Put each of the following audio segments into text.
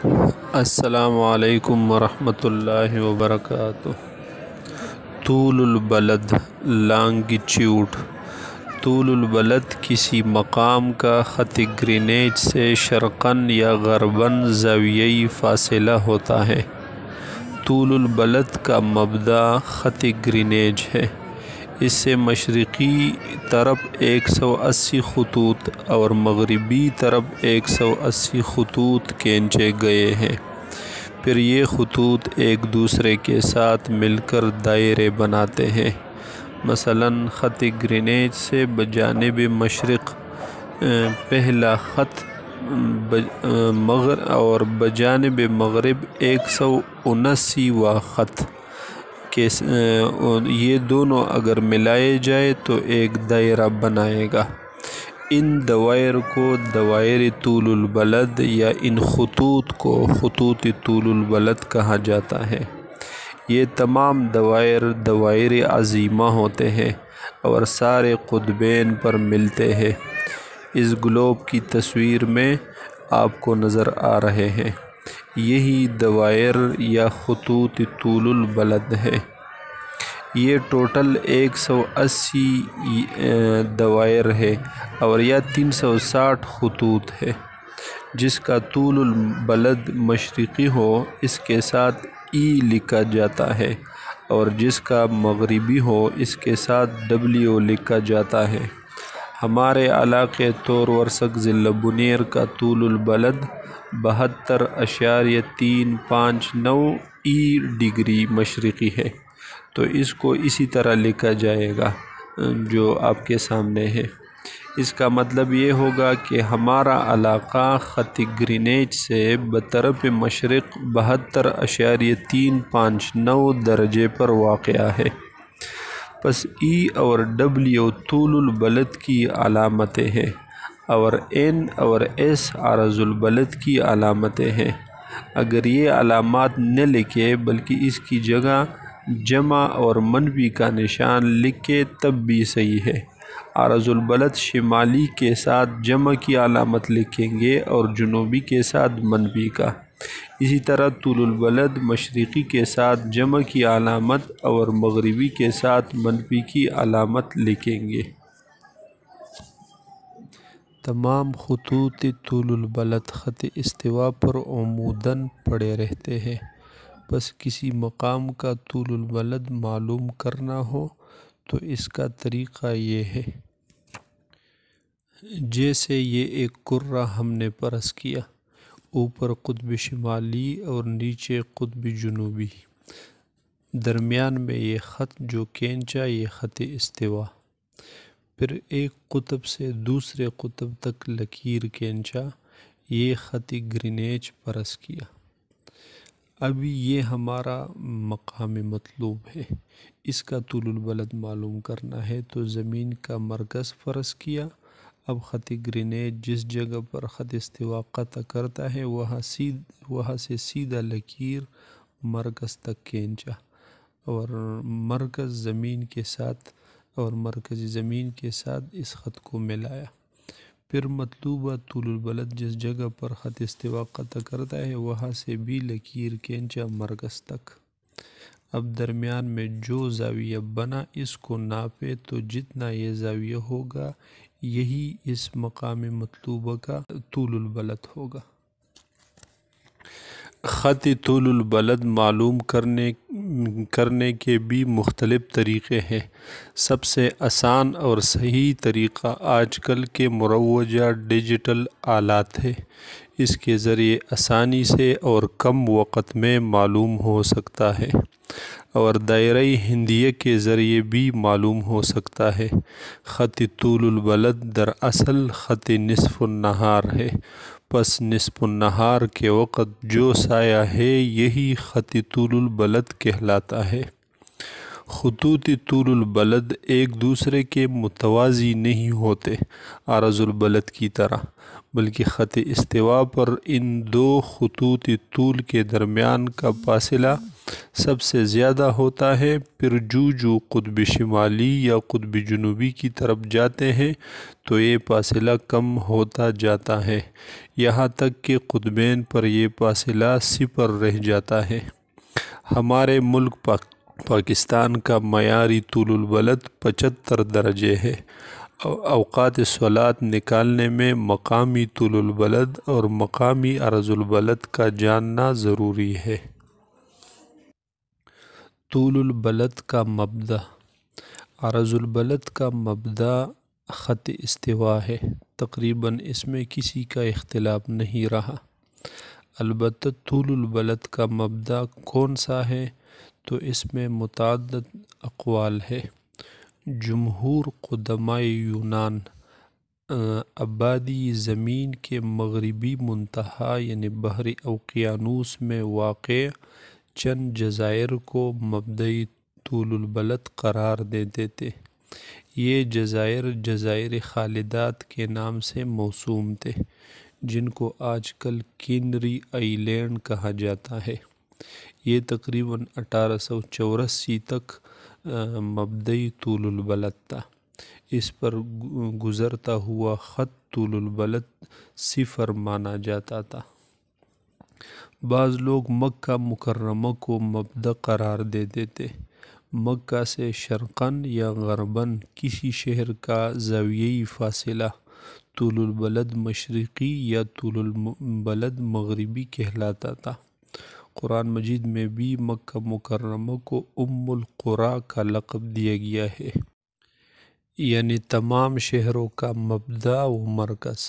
السلام علیکم ورحمۃ اللہ وبرکاتہ۔ طول البلد، لانگیچیوڈ۔ طول البلد کسی مقام کا خط گرینیج سے شرقاً یا غرباً زاویئی فاصلہ ہوتا ہے۔ طول البلد کا مبدا خط گرینیج ہے۔ اس سے مشرقی طرف 180 خطوط اور مغربی طرف 180 خطوط کھینچے گئے ہیں۔ پھر یہ خطوط ایک دوسرے کے ساتھ مل کر دائرے بناتے ہیں۔ مثلاً خط گرینیج سے بجانب مشرق پہلا خط اور بجانب مغرب 179واں خط یہ دونوں اگر ملائے جائے تو ایک دائرہ بنائے گا۔ ان دوائر کو دوائر طول البلد یا ان خطوط کو خطوط طول البلد کہا جاتا ہے۔ یہ تمام دوائر دوائر عظیمہ ہوتے ہیں اور سارے قطبین پر ملتے ہیں۔ اس گلوب کی تصویر میں آپ کو نظر آ رہے ہیں، یہی دوائر یا خطوط طول البلد ہے۔ یہ ٹوٹل 180 دوائر ہے اور یا 360 خطوط ہے۔ جس کا طول البلد مشرقی ہو اس کے ساتھ ای لکھا جاتا ہے، اور جس کا مغربی ہو اس کے ساتھ ڈبلیو لکھا جاتا ہے۔ ہمارے علاقے طور ورثک ضلع بنیر کا طول البلد 72.359 ڈگری مشرقی ہے، تو اس کو اسی طرح لکھا جائے گا جو آپ کے سامنے ہے۔ اس کا مطلب یہ ہوگا کہ ہمارا علاقہ خط گرینیج سے بطرف مشرق 72.359 درجے پر واقع ہے۔ پس ای اور ڈبلیو طول البلد کی علامتیں ہیں، اور این اور ایس عرض البلد کی علامتیں ہیں۔ اگر یہ علامات نہ لکھے بلکہ اس کی جگہ جمع اور منفی کا نشان لکھے تب بھی صحیح ہے۔ عرض البلد شمالی کے ساتھ جمع کی علامت لکھیں گے اور جنوبی کے ساتھ منفی کا۔ اسی طرح طول البلد مشرقی کے ساتھ جمع کی علامت اور مغربی کے ساتھ منفی کی علامت لکھیں گے۔ تمام خطوط طول البلد خط استوا پر عموداً پڑے رہتے ہیں۔ بس کسی مقام کا طول البلد معلوم کرنا ہو تو اس کا طریقہ یہ ہے۔ جیسے یہ ایک کرہ ہم نے فرض کیا، اوپر قطب شمالی اور نیچے قطب جنوبی، درمیان میں یہ خط جو کھینچا یہ خط استوا، پھر ایک قطب سے دوسرے قطب تک لکیر کھینچا، یہ خط گرینیج فرض کیا۔ ابھی یہ ہمارا مقام مطلوب ہے، اس کا طول البلد معلوم کرنا ہے تو زمین کا مرکز فرض کیا۔ اب خط گرینیج جس جگہ پر خط استوا قطع کرتا ہے وہاں سے سیدھا لکیر مرکز تک کھینچا، اور مرکز زمین کے ساتھ اس خط کو ملایا۔ پھر مطلوبہ طول البلد جس جگہ پر خط استوا قطع کرتا ہے وہاں سے بھی لکیر کھینچا مرکز تک۔ اب درمیان میں جو زاویہ بنا اس کو ناپے تو جتنا یہ زاویہ ہوگا یہی اس مقام مطلوبہ کا طول البلد ہوگا۔ خط طول البلد معلوم کرنے کے بھی مختلف طریقے ہیں۔ سب سے آسان اور صحیح طریقہ آج کل کے مروجہ ڈیجیٹل آلات ہے۔ اس کے ذریعے آسانی سے اور کم وقت میں معلوم ہو سکتا ہے، اور دائرہ ہندیہ کے ذریعے بھی معلوم ہو سکتا ہے۔ خط طول البلد دراصل خط نصف النہار ہے، پس نصف النہار کے وقت جو سایہ ہے یہی خط طول البلد کہلاتا ہے۔ خطوط طول البلد ایک دوسرے کے متوازی نہیں ہوتے عرض البلد کی طرح، بلکہ خط استوا پر ان دو خطوط طول کے درمیان کا فاصلہ سب سے زیادہ ہوتا ہے۔ پھر جو قطب شمالی یا قطب جنوبی کی طرف جاتے ہیں تو یہ فاصلہ کم ہوتا جاتا ہے، یہاں تک کہ قطبین پر یہ فاصلہ 0 رہ جاتا ہے۔ ہمارے ملک پاکستان کا معیاری طول البلد 75 درجے ہے۔ اوقات صلاۃ نکالنے میں مقامی طول البلد اور مقامی عرض البلد کا جاننا ضروری ہے۔ طول البلد کا مبدا۔ عرض البلد کا مبدا خط استوا ہے، تقریباً اس میں کسی کا اختلاف نہیں رہا۔ البتہ طول البلد کا مبدا کون سا ہے تو اس میں متعدد اقوال ہے۔ جمہور قدماء یونان آبادی زمین کے مغربی منتہا یعنی بحر اوقیانوس میں واقع چند جزائر کو مبدئی طول البلد قرار دیتے تھے۔ یہ جزائر جزائر خالدات کے نام سے موسوم تھے، جن کو آج کل کینری آئی لینڈ کہا جاتا ہے۔ یہ تقریباً 1884 تک مبدئی طول البلد تھا۔ اس پر گزرتا ہوا خط طول البلد 0 مانا جاتا تھا۔ بعض لوگ مکہ مکرمہ کو مبدا قرار دیتے تھے۔ مکہ سے شرقاً یا غرباً کسی شہر کا زاویئی فاصلہ طول البلد مشرقی یا طول البلد مغربی کہلاتا تھا۔ قرآن مجید میں بھی مکہ مکرمہ کو ام القریٰ کا لقب دیا گیا ہے، یعنی تمام شہروں کا مبدا و مرکز۔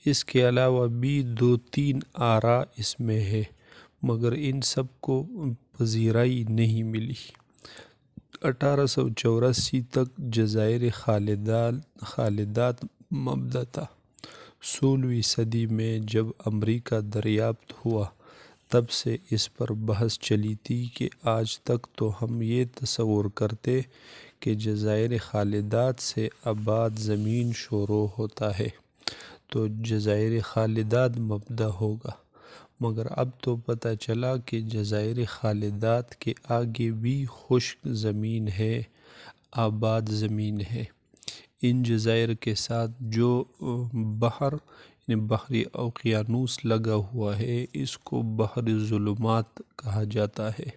اس کے علاوہ بھی 2-3 آراء اس میں ہے، مگر ان سب کو پذیرائی نہیں ملی۔ 1884 تک جزائر خالدات مبدا تھا۔ 16ویں صدی میں جب امریکہ دریافت ہوا تب سے اس پر بحث چلی تھی کہ آج تک تو ہم یہ تصور کرتے کہ جزائر خالدات سے آباد زمین شروع ہوتا ہے تو جزائر خالدات مبدا ہوگا، مگر اب تو پتہ چلا کہ جزائر خالدات کے آگے بھی خشک زمین ہے، آباد زمین ہے۔ ان جزائر کے ساتھ جو بحر بحری اوقیانوس لگا ہوا ہے اس کو بحر ظلمات کہا جاتا ہے۔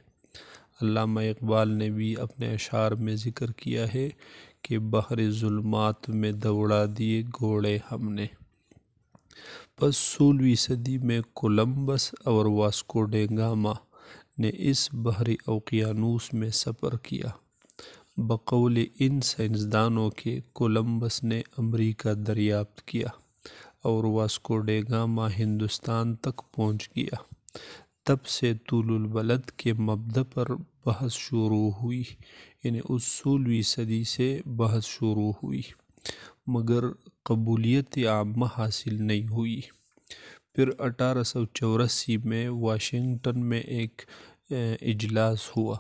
علامہ اقبال نے بھی اپنے اشعار میں ذکر کیا ہے کہ بحر ظلمات میں دوڑا دیے گھوڑے ہم نے۔ پس 16ویں صدی میں کولمبس اور واسکو ڈے گاما نے اس بحری اوقیانوس میں سفر کیا۔ بقول ان سائنسدانوں کے کولمبس نے امریکہ دریافت کیا اور واسکو ڈے گاما ہندوستان تک پہنچ گیا۔ تب سے طول البلد کے مبدا پر بحث شروع ہوئی، یعنی اس 16ویں صدی سے بحث شروع ہوئی، مگر قبولیت عامہ حاصل نہیں ہوئی۔ پھر 1884 میں واشنگٹن میں ایک اجلاس ہوا۔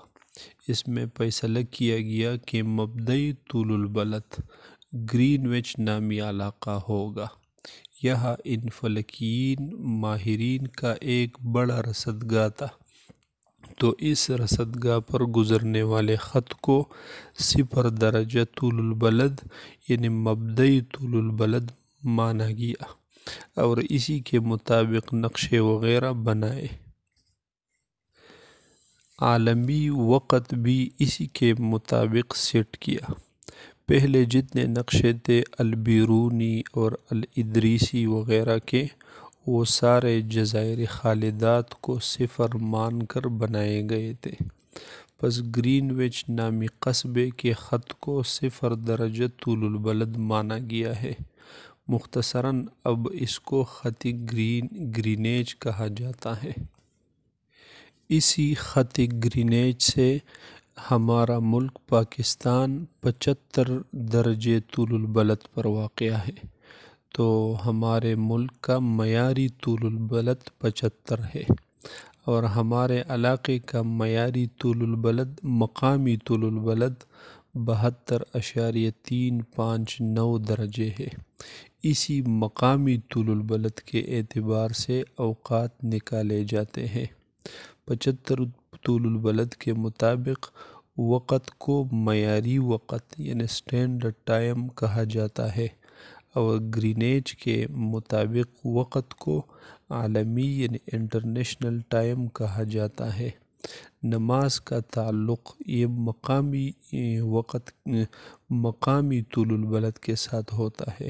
اس میں فیصلہ کیا گیا کہ مبدئی طول البلد گرین وچ نامی علاقہ ہوگا۔ یہاں ان فلکیین ماہرین کا ایک بڑا رصدگاہ تھا، تو اس رصدگاہ پر گزرنے والے خط کو 0 درجہ طول البلد یعنی مبدئی طول البلد مانا گیا اور اسی کے مطابق نقشے وغیرہ بنائے۔ عالمی وقت بھی اسی کے مطابق سیٹ کیا۔ پہلے جتنے نقشے تھے البیرونی اور الادریسی وغیرہ کے، وہ سارے جزائر خالدات کو 0 مان کر بنائے گئے تھے۔ پس گرین وچ نامی قصبے کے خط کو 0 درجہ طول البلد مانا گیا ہے۔ مختصراً اب اس کو خط گرینیچ کہا جاتا ہے۔ اسی خط گرینیچ سے ہمارا ملک پاکستان 75 درجے طول البلد پر واقع ہے، تو ہمارے ملک کا معیاری طول البلد 75 ہے۔ اور ہمارے علاقے کا معیاری طول البلد مقامی طول البلد 72.359 درجے ہے۔ اسی مقامی طول البلد کے اعتبار سے اوقات نکالے جاتے ہیں۔ 75 طول البلد کے مطابق وقت کو معیاری وقت یعنی اسٹینڈرڈ ٹائم کہا جاتا ہے، اور گرینیچ کے مطابق وقت کو عالمی یعنی انٹرنیشنل ٹائم کہا جاتا ہے۔ نماز کا تعلق یہ مقامی طول البلد کے ساتھ ہوتا ہے،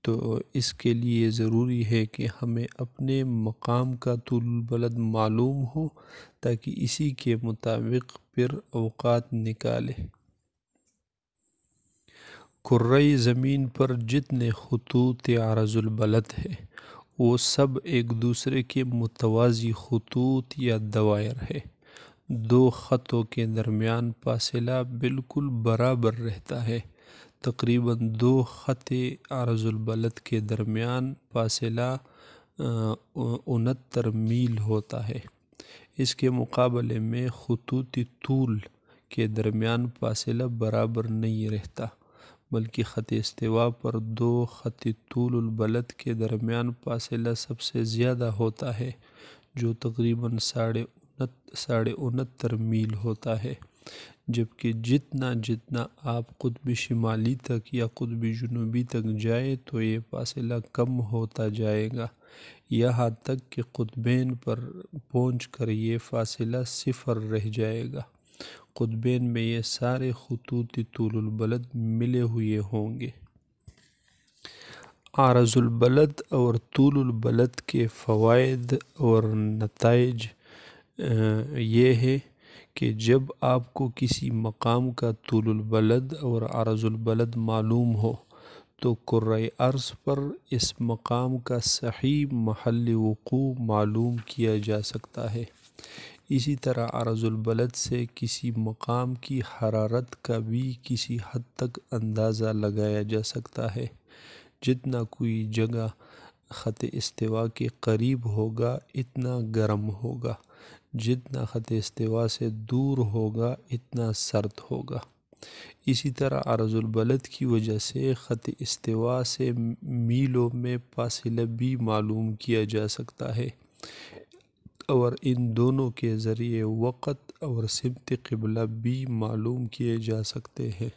تو اس کے لیے ضروری ہے کہ ہمیں اپنے مقام کا طول البلد معلوم ہو تاکہ اسی کے مطابق پھر اوقات نکالیں۔ کرۂ زمین پر جتنے خطوط عرض البلد ہے وہ سب ایک دوسرے کے متوازی خطوط یا دوائر ہے۔ دو خطوں کے درمیان فاصلہ بالکل برابر رہتا ہے۔ تقریباً دو خط عرض البلد کے درمیان فاصلہ 69 میل ہوتا ہے۔ اس کے مقابلے میں خطوط طول کے درمیان فاصلہ برابر نہیں رہتا، بلکہ خط استوا پر دو خط طول البلد کے درمیان فاصلہ سب سے زیادہ ہوتا ہے، جو تقریباً 69.5 میل ہوتا ہے، جبکہ جتنا آپ قطب شمالی تک یا قطب جنوبی تک جائیں تو یہ فاصلہ کم ہوتا جائے گا، یہاں تک کہ قطبین پر پہنچ کر یہ فاصلہ 0 رہ جائے گا۔ قطبین میں یہ سارے خطوط طول البلد ملے ہوئے ہوں گے۔ عرض البلد اور طول البلد کے فوائد اور نتائج یہ ہے کہ جب آپ کو کسی مقام کا طول البلد اور عرض البلد معلوم ہو تو کرۂ ارض پر اس مقام کا صحیح محل وقوع معلوم کیا جا سکتا ہے۔ اسی طرح عرض البلد سے کسی مقام کی حرارت کا بھی کسی حد تک اندازہ لگایا جا سکتا ہے۔ جتنا کوئی جگہ خط استوا کے قریب ہوگا اتنا گرم ہوگا، جتنا خط استوا سے دور ہوگا اتنا سرد ہوگا۔ اسی طرح عرض البلد کی وجہ سے خط استوا سے میلوں میں فاصلہ بھی معلوم کیا جا سکتا ہے، اور ان دونوں کے ذریعے وقت اور سمت قبلہ بھی معلوم کیے جا سکتے ہیں۔